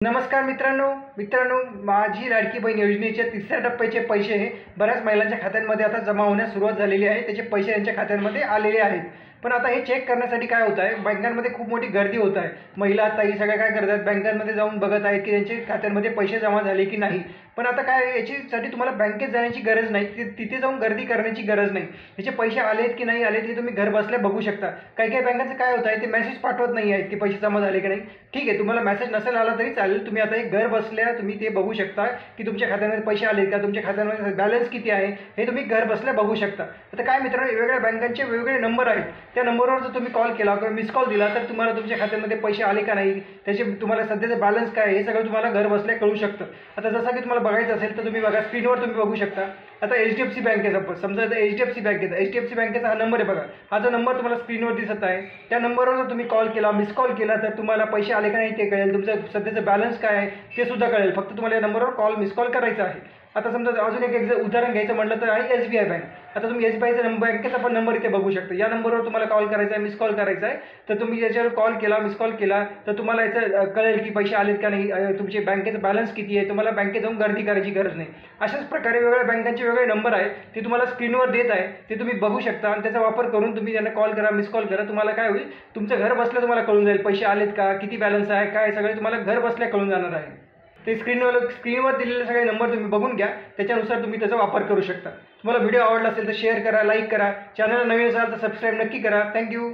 नमस्कार मित्रांनो माझी लाडकी बहीण योजनेच्या तिसऱ्या टप्प्याचे पैसे बऱ्याच महिलांच्या खात्यांमध्ये आता जमा होण्यास सुरुवात झालेली आहे। त्याचे पैसे त्यांच्या खात्यांमध्ये आलेले आहेत। पण आता हे चेक करण्यासाठी काय होत आहे, बँकांमध्ये खूप मोठी गर्दी होत आहे। महिला ताई सगळ्या काय करतात, बँकांमध्ये जाऊन बघत आहेत की त्यांचे खात्यांमध्ये पैसे जमा झाले की नाही। पण आता काय याच्यासाठी तुम्हाला बँकेत जाण्याची गरज नाही, तिथे जाऊन गर्दी करण्याची गरज नाही। याचे पैसे आलेत की नाही आले ते तुम्ही घर बसल्या बघू शकता। काही काही बँकांचं काय होत आहे, ते मेसेज पाठवत नाही आहेत की पैसे जमा झाले की नाही। ठीक आहे, तुम्हाला मेसेज नसेल आला तरी चालेल, तुम्ही आता एक घर बसल्या तुम्ही ते बघू शकता की तुमच्या खात्यामध्ये पैसे आले का, तुमच्या खात्यामध्ये बॅलन्स किती आहे हे तुम्ही घर बसल्या बघू शकता। आता काय मित्रांनो, वेगवेगळ्या बँकांचे वेगवेगळे नंबर आहेत, त्या नंबरवर जर तुम्ही कॉल केला किंवा मिस कॉल दिला तर तुम्हाला तुमच्या खात्यामध्ये पैसे आले का नाही, त्याचे तुम्हाला सध्याचं बॅलन्स काय हे सगळं तुम्हाला घर बसल्या कळू शकतं। आता जसं की तुम्हाला बघायचं असेल तर तुम्ही बघा, स्क्रीनवर तुम्ही बघू शकता। आता HDFC बँकेचा समजा HDFC बँकेचा हा नंबर आहे बघा, हा जो नंबर तुम्हाला स्क्रीनवर दिसत आहे त्या नंबरवर जर तुम्ही कॉल केला, मिस कॉल केला तर तुम्हाला पैसे आले का नाही ते कळेल, तुमचं सध्याचं बॅलन्स काय आहे ते सुद्धा कळेल। फक्त तुम्हाला या नंबरवर कॉल मिस कॉल करायचा आहे। आता समजा अजून एक उदाहरण घ्यायचं म्हटलं तर आहे SBI बँक। आता तुम्ही SBIचा बँकेचा पण नंबर इथे बघू शकता। या नंबरवर तुम्हाला कॉल करायचा आहे, मिस कॉल करायचा आहे, तर तुम्ही याच्यावर कॉल केला, मिस कॉल केला तर तुम्हाला याचं कळेल की पैसे आलेत का नाही, तुमचे बँकेचं बॅलन्स किती आहे। तुम्हाला बँकेत जाऊन गर्दी करायची गरज नाही। अशाच प्रकारे वेगवेगळ्या बँकांचे वेगळे नंबर आहेत, ते तुम्हाला स्क्रीनवर देत आहे, ते तुम्ही बघू शकता आणि त्याचा वापर करून तुम्ही त्यांना कॉल करा, मिस कॉल करा। तुम्हाला काय होईल, तुमचं घर बसल्या तुम्हाला कळून जाईल पैसे आलेत का, किती बॅलन्स आहे, काय सगळे तुम्हाला घर बसल्या कळून जाणार आहे। ते स्क्रीनवर दिलेले सगळे नंबर तुम्ही बघून घ्या, त्याच्यानुसार तुम्ही त्याचा वापर करू शकता। तुम्हाला व्हिडिओ आवडला असेल तर शेअर करा, लाईक करा, चॅनलला नवीन असाल तर सबस्क्राईब नक्की करा। थँक्यू।